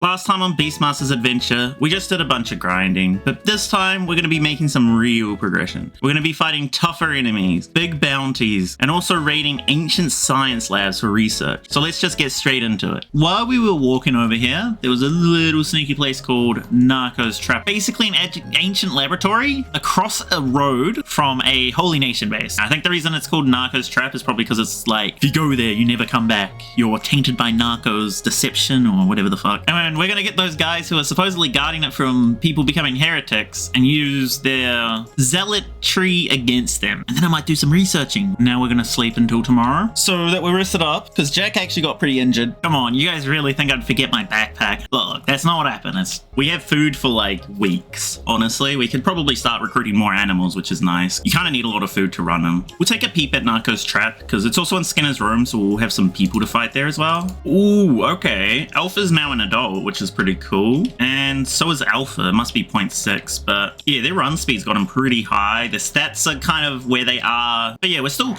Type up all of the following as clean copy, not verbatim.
Last time on Beastmaster's adventure, we just did a bunch of grinding, but this time we're going to be making some real progression. We're going to be fighting tougher enemies, big bounties, and also raiding ancient science labs for research. So let's just get straight into it. While we were walking over here, there was a little sneaky place called Narco's Trap. Basically an ancient laboratory across a road from a Holy Nation base. I think the reason it's called Narco's Trap is probably because it's like, if you go there, you never come back. You're tainted by Narco's deception or whatever the fuck. And we're gonna get those guys who are supposedly guarding it from people becoming heretics and use their zealotry against them. And then I might do some researching. Now we're gonna sleep until tomorrow so that we're rested up, because Jack actually got pretty injured. Come on, you guys really think I'd forget my backpack? Look, that's not what happened. We have food for like weeks, honestly. We could probably start recruiting more animals, which is nice. You kind of need a lot of food to run them. We'll take a peep at Narco's Trap, because it's also in Skinner's room, so we'll have some people to fight there as well. Ooh, okay. Alpha's now an adult, which is pretty cool. And so is Alpha. It must be 0.6, but yeah, their run speed's got them pretty high. The stats are kind of where they are. But yeah, we're still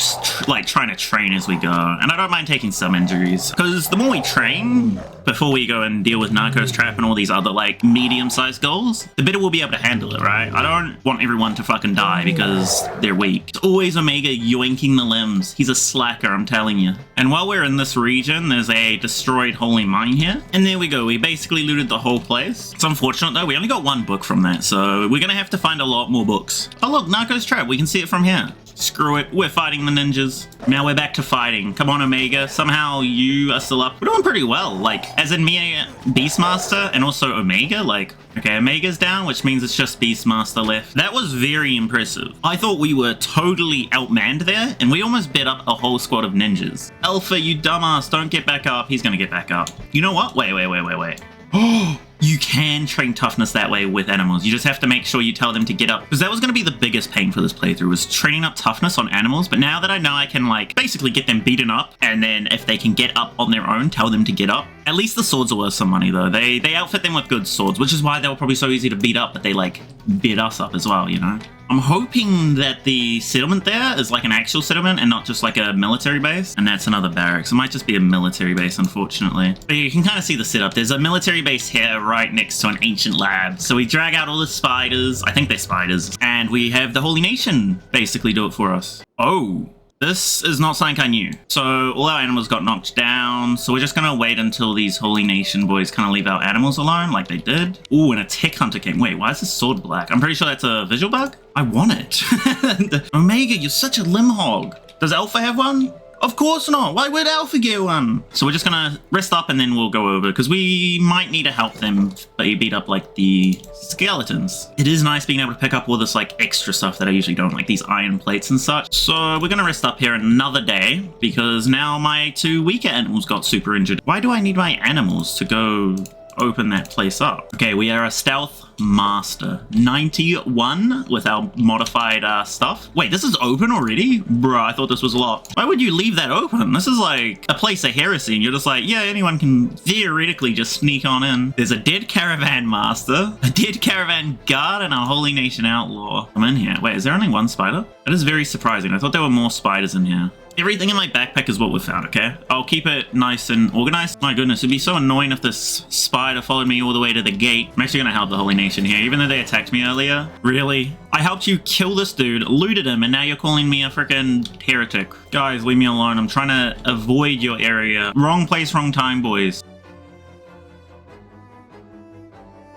like trying to train as we go. And I don't mind taking some injuries, because the more we train before we go and deal with Narco's Trap and all these other like medium-sized goals, the better we'll be able to handle it, right? I don't want everyone to fucking die because they're weak. It's always Omega yoinking the limbs. He's a slacker, I'm telling you. And while we're in this region, there's a destroyed holy mine here. And there we go. We basically looted the whole place. It's unfortunate though, we only got one book from that, so we're gonna have to find a lot more books. Oh look, Narco's Trap, we can see it from here. Screw it, we're fighting the ninjas. Now we're back to fighting. Come on, Omega, somehow you are still up. We're doing pretty well, like, as in me, Beastmaster, and also Omega, like, okay, Omega's down, which means it's just Beastmaster left. That was very impressive. I thought we were totally outmanned there, and we almost bet up a whole squad of ninjas. Alpha, you dumbass, don't get back up. He's gonna get back up. You know what? Wait. Oh, you can train toughness that way with animals. You just have to make sure you tell them to get up, because that was going to be the biggest pain for this playthrough, was training up toughness on animals. But now that I know I can like basically get them beaten up, and then if they can get up on their own, tell them to get up. At least the swords are worth some money though. They outfit them with good swords, which is why they were probably so easy to beat up, but they like beat us up as well, you know? I'm hoping that the settlement there is like an actual settlement and not just like a military base. And that's another barracks. It might just be a military base, unfortunately. But you can kind of see the setup. There's a military base here right next to an ancient lab. So we drag out all the spiders. I think they're spiders. And we have the Holy Nation basically do it for us. Oh. This is not something I knew. So all our animals got knocked down. So we're just going to wait until these Holy Nation boys kind of leave our animals alone like they did. Ooh, and a tech hunter came. Wait, why is this sword black? I'm pretty sure that's a visual bug. I want it. Omega, you're such a limb hog. Does Alpha have one? Of course not. Why would Alpha get one? So we're just gonna rest up and then we'll go over, because we might need to help them beat up like the skeletons. It is nice being able to pick up all this like extra stuff that I usually don't, like these iron plates and such. So we're gonna rest up here another day, because now my two weaker animals got super injured. Why do I need my animals to go open that place up? Okay, we are a stealth master. 91 with our modified stuff. Wait, this is open already? Bruh, I thought this was locked. Why would you leave that open? This is like a place of heresy, and you're just like, yeah, anyone can theoretically just sneak on in. There's a dead caravan master, a dead caravan guard, and a Holy Nation outlaw. I'm in here. Wait, is there only one spider? That is very surprising. I thought there were more spiders in here. Everything in my backpack is what we found, okay? I'll keep it nice and organized. My goodness, it'd be so annoying if this spider followed me all the way to the gate. I'm actually gonna help the Holy Nation here, even though they attacked me earlier. Really? I helped you kill this dude, looted him, and now you're calling me a freaking heretic. Guys, leave me alone. I'm trying to avoid your area. Wrong place, wrong time, boys.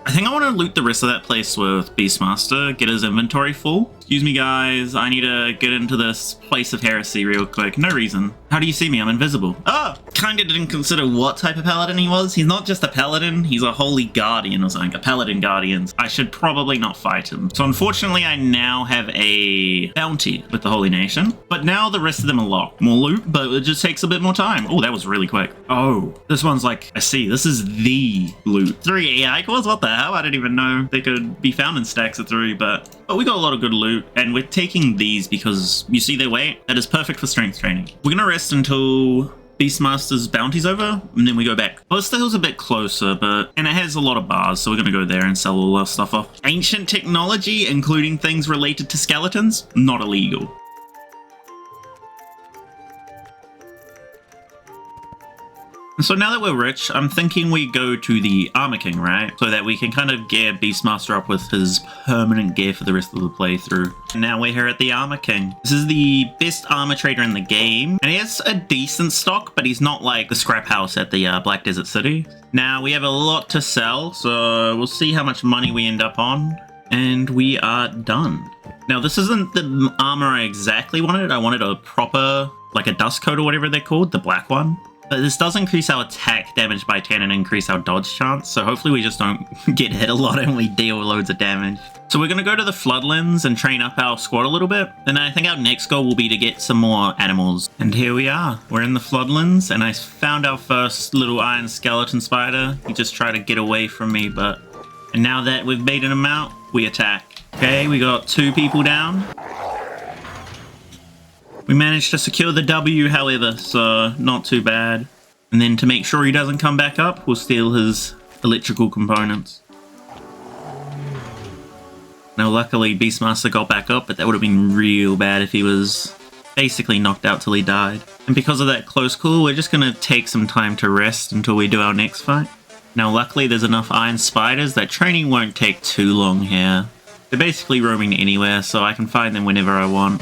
I think I want to loot the rest of that place with Beastmaster, get his inventory full. Excuse me, guys. I need to get into this place of heresy real quick. No reason. How do you see me? I'm invisible. Oh! Kinda didn't consider what type of paladin he was. He's not just a paladin, he's a holy guardian or something. A paladin guardian. I should probably not fight him. So unfortunately, I now have a bounty with the Holy Nation. But now the rest of them are locked. More loot, but it just takes a bit more time. Oh, that was really quick. Oh, this one's like, I see. This is the loot. 3 AI cores? What the hell? I didn't even know they could be found in stacks of 3, but we got a lot of good loot. And we're taking these because you see their weight? That is perfect for strength training. We're gonna rest until Beastmaster's bounty's over, and then we go back. Well, the hill's a bit closer, and it has a lot of bars, so we're gonna go there and sell all our stuff off. Ancient technology, including things related to skeletons, not illegal. So now that we're rich, I'm thinking we go to the Armor King, right? So that we can kind of gear Beastmaster up with his permanent gear for the rest of the playthrough. And now we're here at the Armor King. This is the best armor trader in the game. And he has a decent stock, but he's not like the scrap house at the Black Desert City. Now we have a lot to sell, so we'll see how much money we end up on. And we are done. Now this isn't the armor I exactly wanted. I wanted a proper, like a dust coat or whatever they're called, the black one. But this does increase our attack damage by 10 and increase our dodge chance, so hopefully we just don't get hit a lot and we deal loads of damage. So we're going to go to the Floodlands and train up our squad a little bit, and I think our next goal will be to get some more animals. And here we are, we're in the Floodlands, and I found our first little iron skeleton spider. He just tried to get away from me, but... And now that we've beaten him out, we attack. Okay, we got 2 people down. We managed to secure the W, however, so not too bad. And then to make sure he doesn't come back up, we'll steal his electrical components. Now luckily Beastmaster got back up, but that would have been real bad if he was basically knocked out till he died. And because of that close call, we're just going to take some time to rest until we do our next fight. Now luckily there's enough iron spiders that training won't take too long here. They're basically roaming anywhere, so I can find them whenever I want.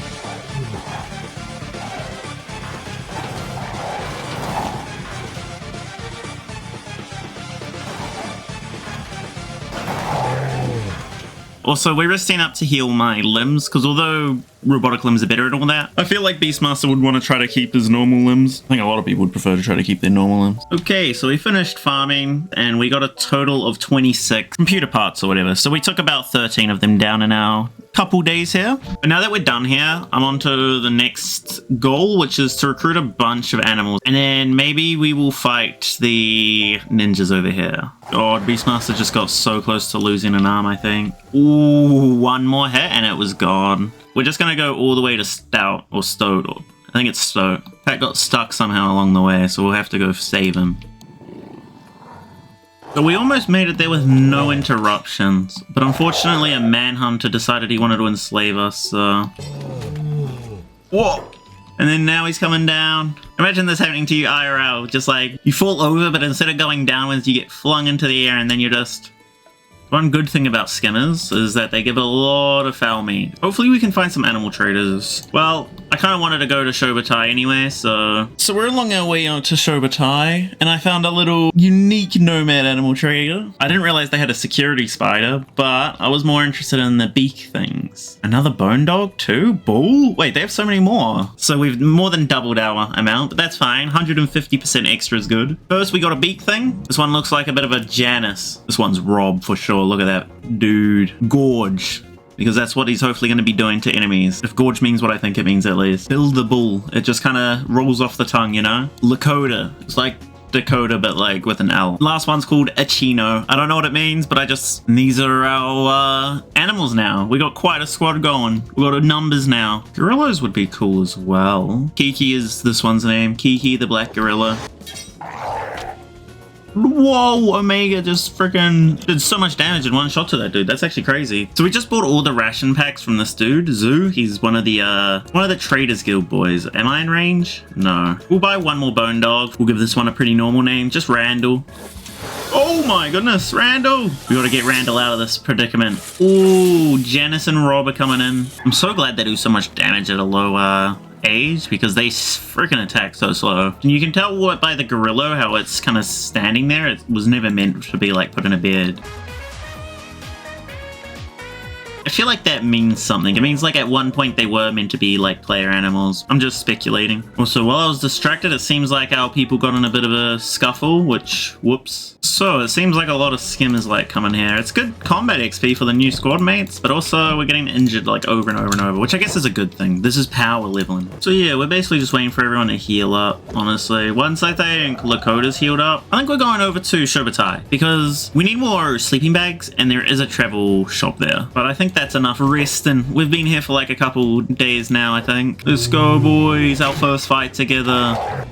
Also, we're resting up to heal my limbs, because although robotic limbs are better and all that, I feel like Beastmaster would want to try to keep his normal limbs. I think a lot of people would prefer to try to keep their normal limbs. Okay, so we finished farming, and we got a total of 26 computer parts or whatever. So we took about 13 of them down in our couple days here. But now that we're done here, I'm on to the next goal, which is to recruit a bunch of animals. And then maybe we will fight the ninjas over here. God, Beastmaster just got so close to losing an arm, I think. Ooh, one more hit and it was gone. We're just gonna go all the way to Stout, or Stoat. I think it's Stoat. That got stuck somehow along the way, so we'll have to go save him. So we almost made it there with no interruptions, but unfortunately a manhunter decided he wanted to enslave us, so... Whoa! And then now he's coming down. Imagine this happening to you IRL, just like, you fall over, but instead of going downwards, you get flung into the air and then you're just... One good thing about skimmers is that they give a lot of foul meat. Hopefully we can find some animal traders. Well, I kind of wanted to go to Shobatai anyway, so... So we're along our way out to Shobatai, and I found a little unique nomad animal trader. I didn't realize they had a security spider, but I was more interested in the beak things. Another bone dog too? Bull? Wait, they have so many more. So we've more than doubled our amount, but that's fine. 150% extra is good. First, we got a beak thing. This one looks like a bit of a Janus. This one's Rob for sure. Look at that dude. Gorge. Because that's what he's hopefully going to be doing to enemies. If gorge means what I think it means, at least. Build the bull. It just kind of rolls off the tongue, you know? Lakota. It's like Dakota, but like with an L. Last one's called Achino. I don't know what it means, but these are our animals now. We got quite a squad going. We got numbers now. Gorillas would be cool as well. Kiki is this one's name. Kiki the black gorilla. Whoa, Omega just freaking did so much damage in one shot to that dude. That's actually crazy. So we just bought all the ration packs from this dude, Zoo. He's one of the Traders Guild boys. Am I in range? No. We'll buy one more bone dog. We'll give this one a pretty normal name, just Randall. Oh my goodness, Randall! We gotta get Randall out of this predicament. Ooh, Janice and Rob are coming in. I'm so glad they do so much damage at a low age, because they freaking attack so slow. And you can tell by the gorilla how it's kind of standing there. It was never meant to be like put in a bed. I feel like that means something. It means like at one point they were meant to be like player animals. I'm just speculating. Also, while I was distracted, it seems like our people got in a bit of a scuffle, which, whoops. So it seems like a lot of skimmers like coming here. It's good combat XP for the new squad mates, but also we're getting injured like over and over and over, which I guess is a good thing. This is power leveling. So yeah, we're basically just waiting for everyone to heal up, honestly. Once I think Lakota's healed up, I think we're going over to Shobatai, because we need more sleeping bags and there is a travel shop there. But I think that's enough resting. We've been here for like a couple days now, I think. Let's go, boys. Our first fight together.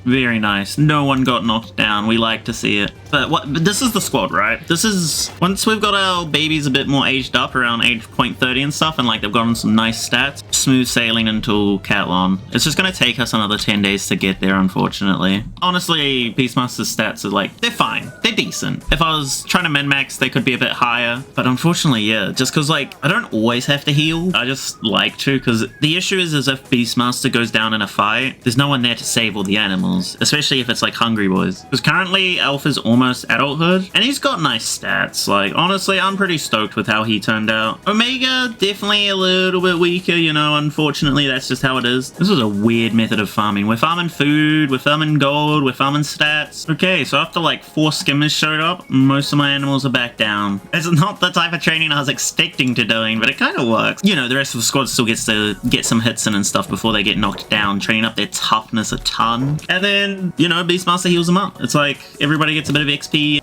Very nice. No one got knocked down. We like to see it. But this is the squad, right? This is once we've got our babies a bit more aged up around age 30 and stuff, and like they've gotten some nice stats. Smooth sailing until Catlon. It's just gonna take us another 10 days to get there, unfortunately. Honestly, Beastmaster's stats are like, they're fine. They're decent. If I was trying to min-max, they could be a bit higher. But unfortunately, yeah, just because like I don't always have to heal. I just like to, because the issue is if Beastmaster goes down in a fight, there's no one there to save all the animals, especially if it's like hungry boys. Because currently Alpha's almost adulthood and he's got nice stats. Like honestly, I'm pretty stoked with how he turned out. Omega definitely a little bit weaker, you know, unfortunately that's just how it is. This is a weird method of farming. We're farming food, we're farming gold, we're farming stats. Okay, so after like 4 skimmers showed up, most of my animals are back down. It's not the type of training I was expecting to doing, but it kind of works. You know, the rest of the squad still gets to get some hits in and stuff before they get knocked down, training up their toughness a ton. And then, you know, Beastmaster heals them up. It's like everybody gets a bit of XP.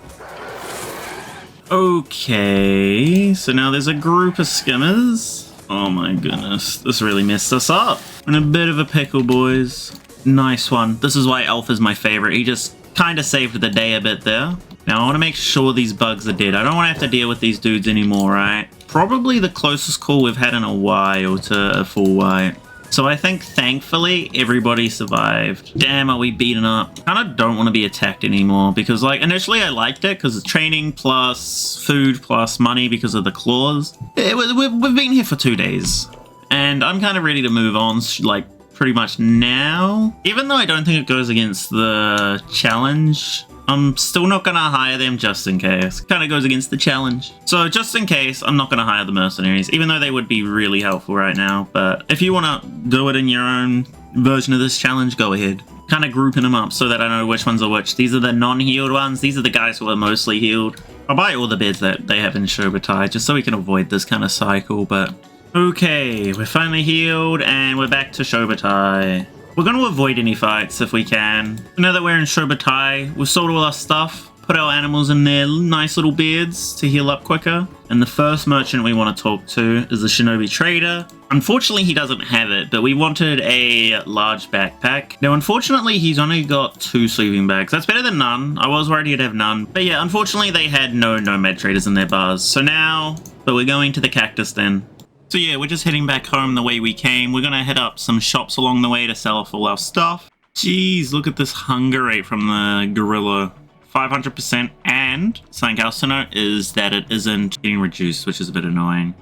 Okay, so now there's a group of skimmers. Oh my goodness, this really messed us up. In a bit of a pickle, boys. Nice one. This is why Alpha's my favorite. He just kind of saved the day a bit there. Now I want to make sure these bugs are dead. I don't want to have to deal with these dudes anymore, right? Probably the closest call we've had in a while to a full white. So I think, thankfully, everybody survived. Damn, are we beaten up? Kind of don't want to be attacked anymore because, like, initially I liked it because it's training plus food plus money because of the claws. We've been here for 2 days. And I'm kind of ready to move on, like, pretty much now. Even though I don't think it goes against the challenge, I'm still not going to hire them just in case. Kind of goes against the challenge. So just in case, I'm not going to hire the mercenaries, even though they would be really helpful right now. But if you want to do it in your own version of this challenge, go ahead. Kind of grouping them up so that I know which ones are which. These are the non-healed ones. These are the guys who are mostly healed. I'll buy all the beds that they have in Shobutai just so we can avoid this kind of cycle. But okay, we're finally healed and we're back to Shobutai. We're going to avoid any fights if we can. Now that we're in Shobutai, we've sold all our stuff, put our animals in their nice little beds to heal up quicker. And the first merchant we want to talk to is the Shinobi Trader. Unfortunately, he doesn't have it, but we wanted a large backpack. Now, unfortunately, he's only got 2 sleeping bags. That's better than none. I was worried he'd have none. But yeah, unfortunately, they had no nomad traders in their bars. So now, but we're going to the Cactus then. So yeah, we're just heading back home the way we came. We're going to hit up some shops along the way to sell off all our stuff. Jeez, look at this hunger rate from the gorilla. 500%. And something else to note is that it isn't getting reduced, which is a bit annoying.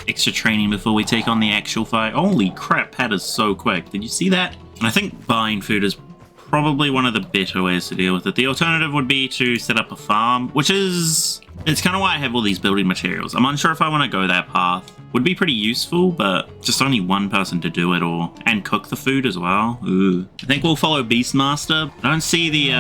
Extra training before we take on the actual fight. Holy crap, Pat is so quick. Did you see that? And I think buying food is probably one of the better ways to deal with it. The alternative would be to set up a farm, which is... it's kind of why I have all these building materials. I'm unsure if I want to go that path. Would be pretty useful, but just only one person to do it and cook the food as well. Ooh. I think we'll follow Beastmaster. I don't see the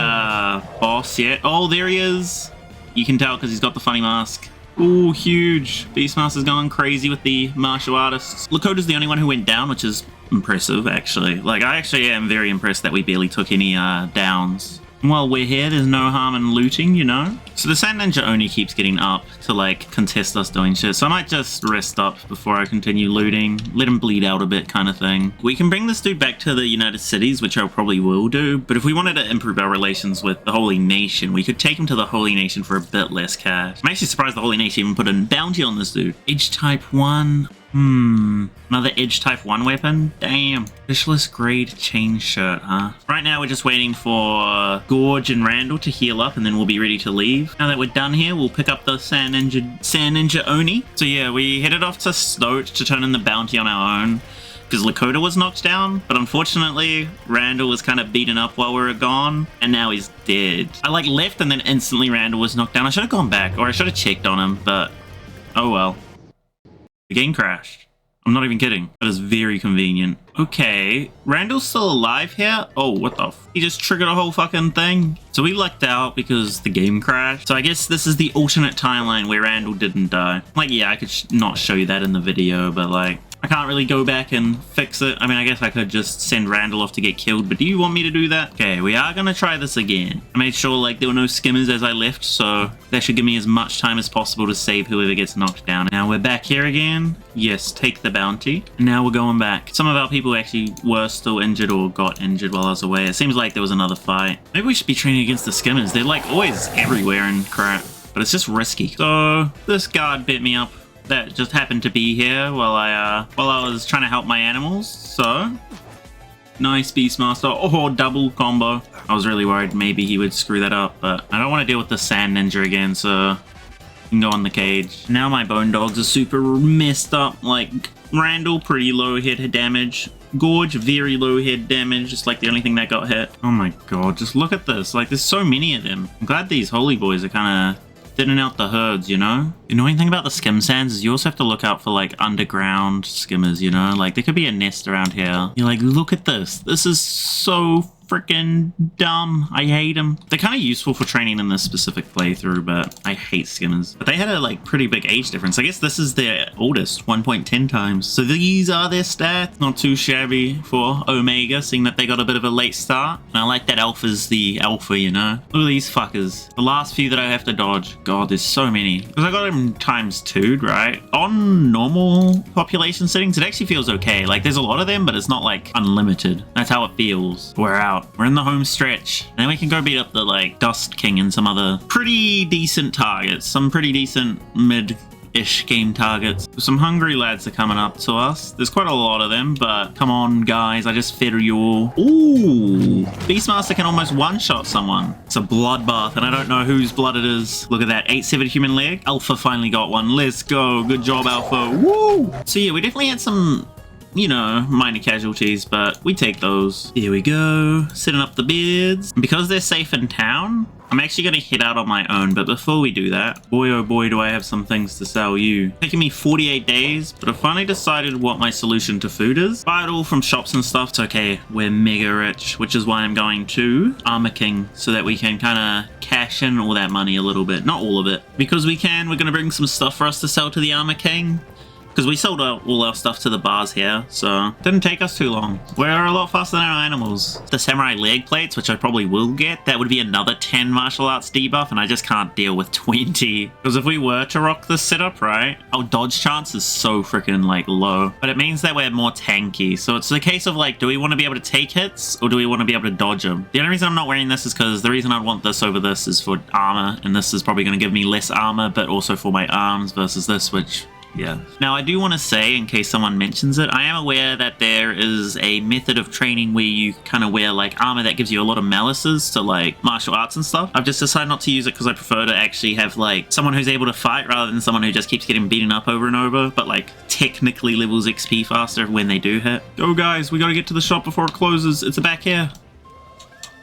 boss yet. Oh, there he is. You can tell because he's got the funny mask. Ooh, huge. Beastmaster's going crazy with the martial artists. Lakota's the only one who went down, which is impressive, actually. Like, I actually am very impressed that we barely took any downs. While we're here, there's no harm in looting, you know? So the Sand Ninja only keeps getting up to, like, contest us doing shit. So I might just rest up before I continue looting. Let him bleed out a bit kind of thing. We can bring this dude back to the United Cities, which I probably will do. But if we wanted to improve our relations with the Holy Nation, we could take him to the Holy Nation for a bit less cash. I'm actually surprised the Holy Nation even put a bounty on this dude. Edge type 1... another edge type 1 weapon? Damn. Fishless grade chain shirt, huh? Right now we're just waiting for Gorge and Randall to heal up and then we'll be ready to leave. Now that we're done here, we'll pick up the Sand Ninja Oni. So yeah, we headed off to Stoat to turn in the bounty on our own because Lakota was knocked down, but unfortunately Randall was kind of beaten up while we were gone and now he's dead. I like left and then instantly Randall was knocked down. I should have gone back or I should have checked on him, but oh well. The game crashed. I'm not even kidding. That is very convenient. Okay, Randall's still alive here? Oh, what the f... he just triggered a whole fucking thing. So we lucked out because the game crashed. So I guess this is the alternate timeline where Randall didn't die. Like, yeah, I could not show you that in the video, but like... I can't really go back and fix it. I mean, I guess I could just send Randall off to get killed, but do you want me to do that? Okay, we are gonna try this again. I made sure like there were no skimmers as I left, so that should give me as much time as possible to save whoever gets knocked down. Now we're back here again. Yes, take the bounty. And now we're going back. Some of our people actually were still injured or got injured while I was away. It seems like there was another fight. Maybe we should be training against the skimmers. They're like always everywhere and crap, but it's just risky. So this guard bit me up. That just happened to be here while I was trying to help my animals. So nice Beastmaster. Oh, double combo. I was really worried maybe he would screw that up, but I don't want to deal with the sand ninja again, so you can go on the cage. Now my bone dogs are super messed up. Like Randall, pretty low hit damage. Gorge, very low hit damage, just like the only thing that got hit. Oh my god, just look at this. Like there's so many of them. I'm glad these holy boys are kind of thinning out the herds, you know? The annoying thing about the skim sands is you also have to look out for like underground skimmers, you know? Like there could be a nest around here. You're like, look at this. This is so freaking dumb. I hate them. They're kind of useful for training in this specific playthrough, but I hate skimmers. But they had a like pretty big age difference. I guess this is their oldest, 1.10 times. So these are their stats. Not too shabby for Omega, seeing that they got a bit of a late start. And I like that Alpha's the Alpha, you know? Look at these fuckers. The last few that I have to dodge. God, there's so many. Because I got them times 2'd, right? On normal population settings, it actually feels okay. Like there's a lot of them, but it's not like unlimited. That's how it feels. We're out. We're in the home stretch. Then we can go beat up the like Dust King and some other pretty decent targets. Some pretty decent mid-ish game targets. Some hungry lads are coming up to us. There's quite a lot of them, but come on guys, I just fed you all. Ooh, Beastmaster can almost one-shot someone. It's a bloodbath and I don't know whose blood it is. Look at that, 8-7 human leg. Alpha finally got one. Let's go. Good job, Alpha. Woo! So yeah, we definitely had some, you know, minor casualties, but we take those. Here we go, setting up the beds. Because they're safe in town, I'm actually going to head out on my own, but before we do that, boy oh boy do I have some things to sell you. Taking me 48 days, but I finally decided what my solution to food is. Buy it all from shops and stuff. It's okay, we're mega rich, which is why I'm going to Armor King, so that we can kind of cash in all that money a little bit. Not all of it. Because we can, we're going to bring some stuff for us to sell to the Armor King. Because we sold all our stuff to the bars here, so it didn't take us too long. We're a lot faster than our animals. The samurai leg plates, which I probably will get, that would be another 10 martial arts debuff, and I just can't deal with 20. Because if we were to rock this setup, right, our dodge chance is so freaking like low. But it means that we're more tanky. So it's a case of like, do we want to be able to take hits, or do we want to be able to dodge them? The only reason I'm not wearing this is because the reason I'd want this over this is for armor, and this is probably going to give me less armor, but also for my arms versus this, which... yeah. Now, I do want to say, in case someone mentions it, I am aware that there is a method of training where you kind of wear, like, armor that gives you a lot of malices to, like, martial arts and stuff. I've just decided not to use it because I prefer to actually have, like, someone who's able to fight rather than someone who just keeps getting beaten up over and over, but, like, technically levels XP faster when they do hit. Go, guys. We gotta get to the shop before it closes. It's back here.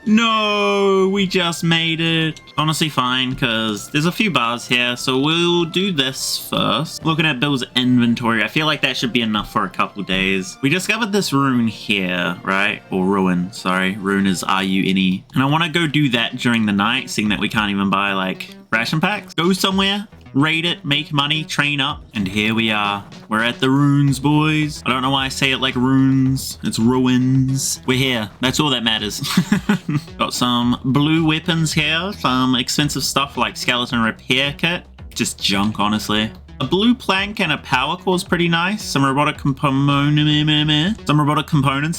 No, we just made it. Honestly fine, because there's a few bars here, so we'll do this first. Looking at Bill's inventory, I feel like that should be enough for a couple days. We discovered this rune here, right? Or ruin, sorry. Rune is R-U-N-E. And I want to go do that during the night, seeing that we can't even buy, like, ration packs. Go somewhere, raid it, make money, train up, and here we are. We're at the ruins, boys. I don't know why I say it like runes. It's ruins. We're here. That's all that matters. Got some blue weapons here, some expensive stuff like skeleton repair kit. Just junk, honestly. A blue plank and a power core is pretty nice. Some robotic components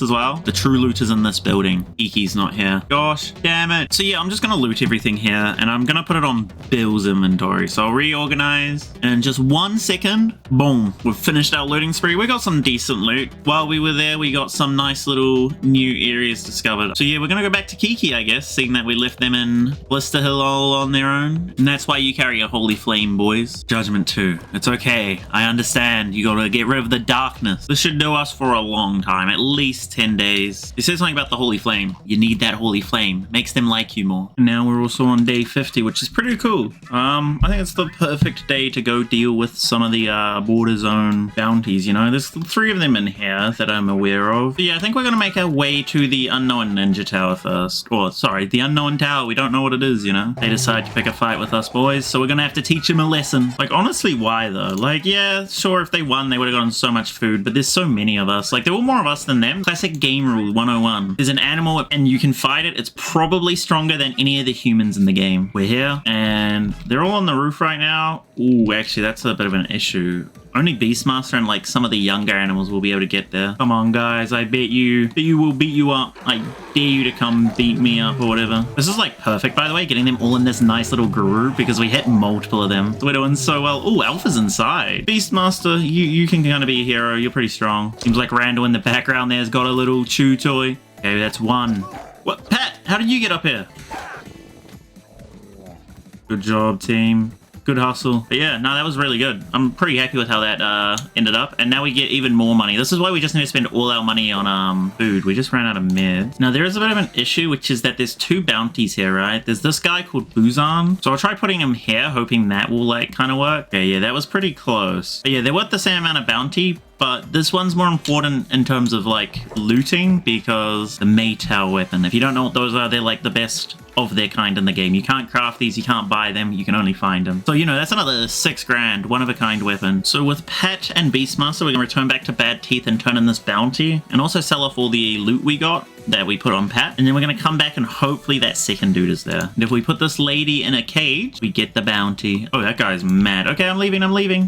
as well. The true loot is in this building. e.c.t's not here. Gosh, damn it. So yeah, I'm just gonna loot everything here and I'm gonna put it on Bill's inventory. So I'll reorganize and in just 1 second, boom, we've finished our looting spree. We got some decent loot. While we were there, we got some nice little new areas discovered. So yeah, we're gonna go back to Kiki, I guess, seeing that we left them in Blister Hill all on their own. And that's why you carry a holy flame, boys. Judgment 2. It's okay. I understand. You gotta get rid of the darkness. This should do us for a long time. At least 10 days. It says something about the holy flame. You need that holy flame. Makes them like you more. And now we're also on day 50, which is pretty cool. I think it's the perfect day to go deal with some of the border zone bounties, you know? There's 3 of them in here that I'm aware of. But yeah, I think we're gonna make our way to the unknown ninja tower first. Or, sorry, the unknown tower. We don't know what it is, you know? They decide to pick a fight with us, boys, so we're gonna have to teach them a lesson. Like, honestly, why die though. Like, yeah, sure, if they won, they would have gotten so much food, but there's so many of us. Like, there were more of us than them. Classic game rule 101. There's an animal and you can fight it. It's probably stronger than any of the humans in the game. We're here and they're all on the roof right now. Ooh, actually, that's a bit of an issue. Only Beastmaster and like some of the younger animals will be able to get there. Come on, guys. I bet you will beat you up. I dare you to come beat me up or whatever. This is like perfect, by the way, getting them all in this nice little group because we hit multiple of them. We're doing so well. Oh, Alpha's inside. Beastmaster, you can kind of be a hero. You're pretty strong. Seems like Randall in the background there's got a little chew toy. Okay, that's one. What? Pat, how did you get up here? Good job, team. Good hustle. But yeah, no, that was really good. I'm pretty happy with how that ended up. And now we get even more money. This is why we just need to spend all our money on food. We just ran out of meds. Now, there is a bit of an issue, which is that there's two bounties here, right? There's this guy called Buzan. So I'll try putting him here, hoping that will like kind of work. Okay, yeah, that was pretty close. But yeah, they're worth the same amount of bounty, but this one's more important in terms of like looting because the Maytao weapon. If you don't know what those are, they're like the best of their kind in the game. You can't craft these, you can't buy them, you can only find them. So, you know, that's another 6 grand, one-of-a-kind weapon. So with Pat and Beastmaster, we're gonna return back to Bad Teeth and turn in this bounty, and also sell off all the loot we got that we put on Pat, and then we're gonna come back and hopefully that second dude is there. And if we put this lady in a cage, we get the bounty. Oh, that guy's mad. Okay, I'm leaving.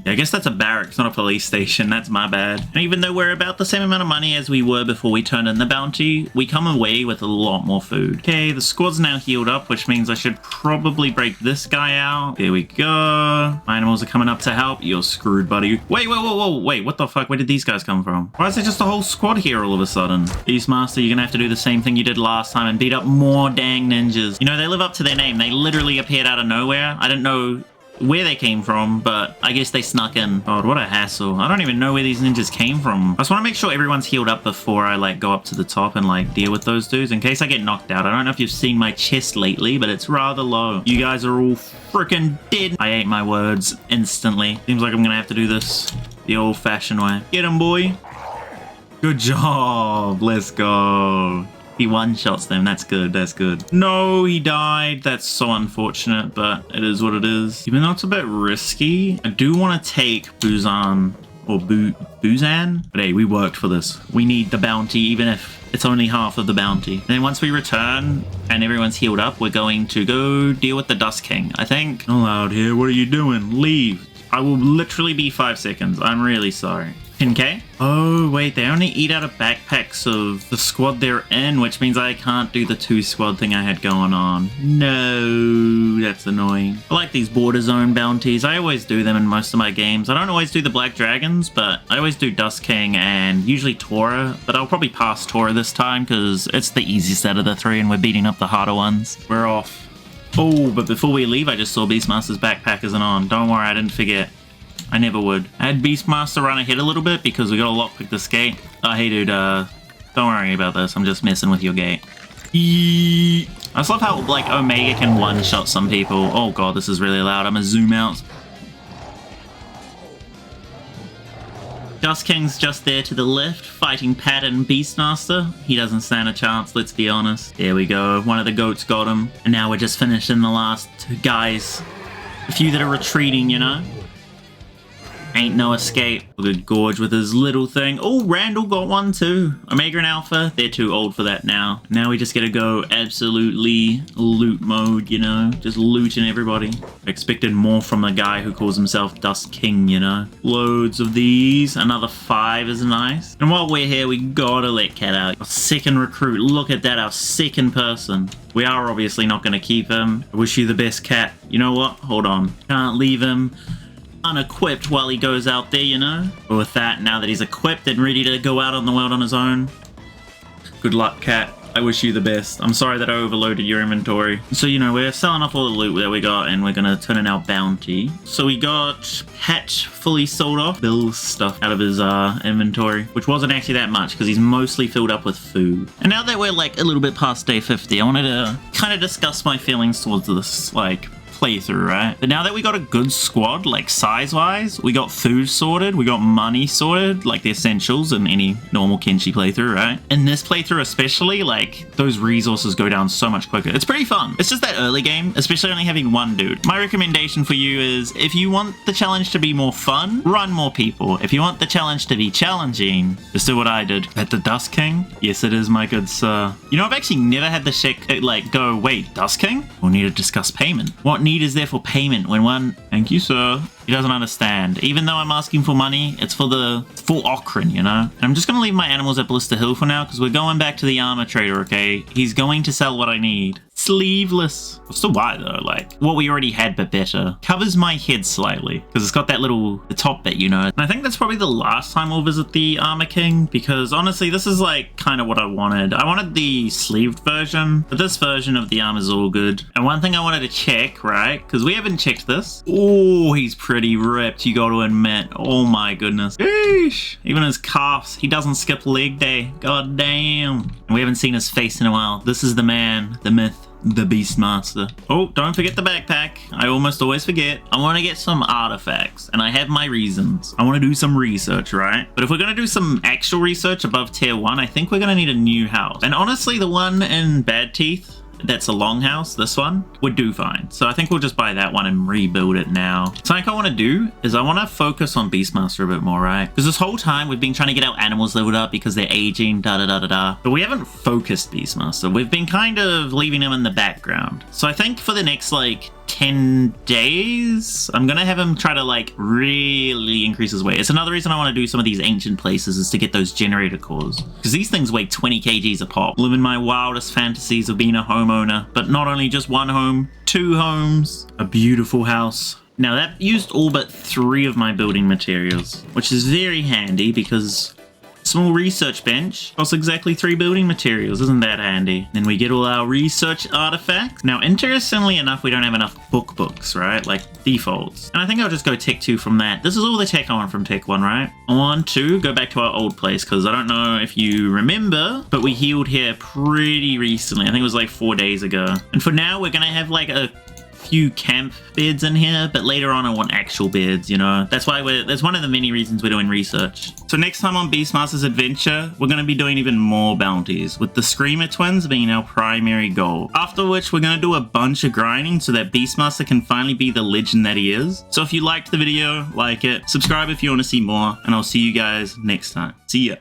Yeah, I guess that's a barracks, not a police station. That's my bad. And even though we're about the same amount of money as we were before we turned in the bounty, we come away with a lot more food. Okay, the squad's now healed up, which means I should probably break this guy out. There we go. My animals are coming up to help. You're screwed, buddy. Wait, what the fuck? Where did these guys come from? Why is there just a whole squad here all of a sudden? Beastmaster, you're gonna have to do the same thing you did last time and beat up more dang ninjas. You know, they live up to their name. They literally appeared out of nowhere. I didn't know where they came from, but I guess they snuck in. God, what a hassle. I don't even know where these ninjas came from. I just want to make sure everyone's healed up before I like go up to the top and like deal with those dudes in case I get knocked out. I don't know if you've seen my chest lately, but it's rather low. You guys are all freaking dead. I ate my words instantly. Seems like I'm gonna have to do this the old-fashioned way. Get him, boy. Good job. Let's go. He one-shots them. That's good. That's good. No, he died. That's so unfortunate, but it is what it is. Even though it's a bit risky, I do want to take Buzan or Buzan. But hey, we worked for this. We need the bounty, even if it's only half of the bounty. And then once we return and everyone's healed up, we're going to go deal with the Dust King, I think. Not allowed here. What are you doing? Leave. I will literally be 5 seconds. I'm really sorry. 10k? Oh, wait, they only eat out of backpacks of the squad they're in, which means I can't do the 2 squad thing I had going on. No, that's annoying. I like these border zone bounties. I always do them in most of my games. I don't always do the Black Dragons, but I always do Dust King and usually Tora, but I'll probably pass Tora this time because it's the easiest out of the 3 and we're beating up the harder ones. We're off. Oh, but before we leave, I just saw Beastmaster's backpack isn't on. Don't worry, I didn't forget. I never would. I had Beastmaster run ahead a little bit because we got a lockpick this gate. Oh, hey dude, don't worry about this. I'm just messing with your gate. I just love how, like, Omega can one-shot some people. Oh god, this is really loud. I'm gonna zoom out. Dust King's just there to the left, fighting Pat and Beastmaster. He doesn't stand a chance, let's be honest. There we go. One of the goats got him. And now we're just finishing the last 2 guys. A few that are retreating, you know? Ain't no escape. Good Gorge with his little thing. Oh, Randall got one too. Omega and Alpha, they're too old for that now. Now we just gotta go absolutely loot mode, you know? Just looting everybody. Expected more from the guy who calls himself Dust King, you know? Loads of these. Another 5 is nice. And while we're here, we gotta let Cat out. Our second recruit. Look at that, our second person. We are obviously not gonna keep him. I wish you the best, Cat. You know what? Hold on. Can't leave him unequipped while he goes out there, you know? But with that, now that he's equipped and ready to go out on the world on his own, good luck, Cat. I wish you the best. I'm sorry that I overloaded your inventory. So, you know, we're selling off all the loot that we got and we're gonna turn in our bounty. So we got Pat fully sold off. Bill's stuff out of his inventory, which wasn't actually that much because he's mostly filled up with food. And now that we're like a little bit past day 50, I wanted to kind of discuss my feelings towards this, like, playthrough, right? But now that we got a good squad, like size-wise, we got food sorted, we got money sorted, like the essentials in any normal Kenshi playthrough, right? In this playthrough especially, like, those resources go down so much quicker. It's pretty fun. It's just that early game, especially only having one dude. My recommendation for you is, if you want the challenge to be more fun, run more people. If you want the challenge to be challenging, just do what I did. At the Dust King? Yes, it is, my good sir. You know, I've actually never had the shit, like, go, wait, Dust King? We'll need to discuss payment. What need is there for payment when one... Thank you, sir. He doesn't understand. Even though I'm asking for money, it's for the full Okran, you know? I'm just gonna leave my animals at Blister Hill for now, because we're going back to the armor trader, okay? He's going to sell what I need. Sleeveless. Still why though? Like, what we already had, but better. Covers my head slightly, because it's got that little, the top bit, you know? And I think that's probably the last time we'll visit the Armor King, because honestly, this is like kind of what I wanted. I wanted the sleeved version, but this version of the armor is all good. And one thing I wanted to check, right? Because we haven't checked this. Oh, he's pretty ripped, you got to admit. Oh my goodness. Yeesh. Even his calves, he doesn't skip leg day. God damn. And we haven't seen his face in a while. This is the man, the myth, the Beastmaster. Oh, don't forget the backpack. I almost always forget. I want to get some artifacts, and I have my reasons. I want to do some research, right? But if we're going to do some actual research above tier 1, I think we're going to need a new house. And honestly, the one in Bad Teeth, that's a longhouse, this one, would do fine. So I think we'll just buy that one and rebuild it now. Something I want to do is I want to focus on Beastmaster a bit more, right? Because this whole time we've been trying to get our animals leveled up because they're aging, da-da-da-da-da. But we haven't focused Beastmaster. We've been kind of leaving him in the background. So I think for the next, like, 10 days, I'm gonna have him try to like really increase his weight. It's another reason I want to do some of these ancient places, is to get those generator cores, because these things weigh 20 kgs a pop. Living my wildest fantasies of being a homeowner, but not only just one home, 2 homes, a beautiful house. Now that used all but 3 of my building materials, which is very handy because small research bench costs exactly 3 building materials. Isn't that handy? Then we get all our research artifacts. Now, interestingly enough, we don't have enough books, right? Like defaults. And I think I'll just go tech 2 from that. This is all the tech I want from tech 1, right? I want to go back to our old place, because I don't know if you remember, but we healed here pretty recently. I think it was like 4 days ago. And for now, we're gonna have like a few camp beds in here, but later on I want actual beds, you know? That's why that's one of the many reasons we're doing research. So next time on Beastmaster's adventure, we're going to be doing even more bounties, with the Screamer twins being our primary goal. After which, we're going to do a bunch of grinding so that Beastmaster can finally be the legend that he is. So if you liked the video, like it, subscribe if you want to see more, and I'll see you guys next time. See ya.